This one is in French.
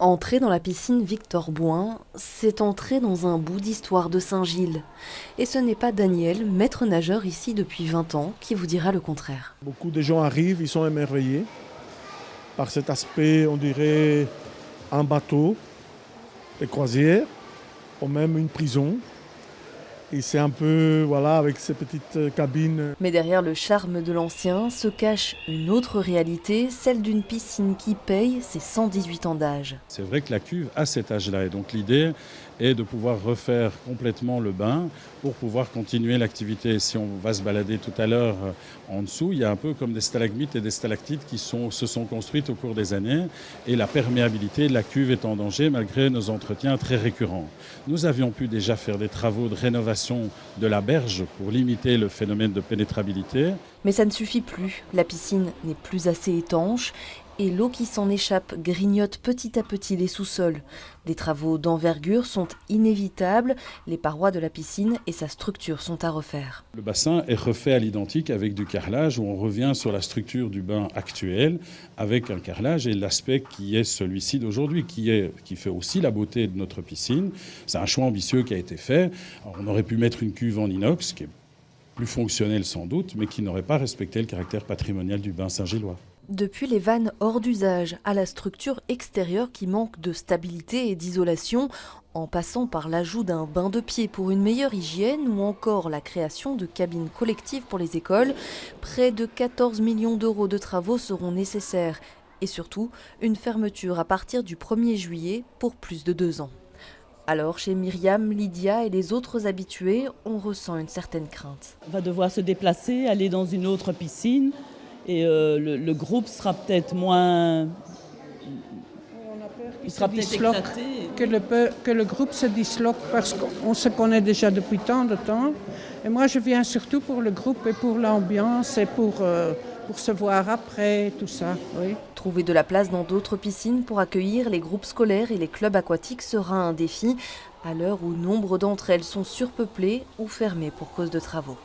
Entrer dans la piscine Victor Bouin, c'est entrer dans un bout d'histoire de Saint-Gilles. Et ce n'est pas Daniel, maître nageur ici depuis 20 ans, qui vous dira le contraire. Beaucoup de gens arrivent, ils sont émerveillés par cet aspect, on dirait, un bateau, des croisières, ou même une prison. Et c'est un peu, voilà, avec ces petites cabines. Mais derrière le charme de l'ancien se cache une autre réalité, celle d'une piscine qui paye ses 118 ans d'âge. C'est vrai que la cuve a cet âge-là et donc l'idée est de pouvoir refaire complètement le bain pour pouvoir continuer l'activité. Si on va se balader tout à l'heure en dessous, il y a un peu comme des stalagmites et des stalactites qui se sont construites au cours des années et la perméabilité de la cuve est en danger malgré nos entretiens très récurrents. Nous avions pu déjà faire des travaux de rénovation de la berge pour limiter le phénomène de pénétrabilité. Mais ça ne suffit plus, la piscine n'est plus assez étanche et l'eau qui s'en échappe grignote petit à petit les sous-sols. Des travaux d'envergure sont inévitables, les parois de la piscine et sa structure sont à refaire. Le bassin est refait à l'identique avec du carrelage où on revient sur la structure du bain actuel avec un carrelage et l'aspect qui est celui-ci d'aujourd'hui, qui fait aussi la beauté de notre piscine. C'est un choix ambitieux qui a été fait. Alors, on aurait pu mettre une cuve en inox qui est plus fonctionnelle sans doute, mais qui n'aurait pas respecté le caractère patrimonial du bain saint-gillois. Depuis les vannes hors d'usage à la structure extérieure qui manque de stabilité et d'isolation, en passant par l'ajout d'un bain de pied pour une meilleure hygiène ou encore la création de cabines collectives pour les écoles, près de 14 millions d'euros de travaux seront nécessaires. Et surtout, une fermeture à partir du 1er juillet pour plus de 2 ans. Alors, chez Myriam, Lydia et les autres habitués, on ressent une certaine crainte. On va devoir se déplacer, aller dans une autre piscine. Et le groupe sera peut-être moins... Il sera peut-être éclaté. Que le groupe se disloque parce qu'on se connaît déjà depuis tant de temps. Et moi, je viens surtout pour le groupe et pour l'ambiance et pour se voir après, tout ça. Oui. Trouver de la place dans d'autres piscines pour accueillir les groupes scolaires et les clubs aquatiques sera un défi, à l'heure où nombre d'entre elles sont surpeuplées ou fermées pour cause de travaux.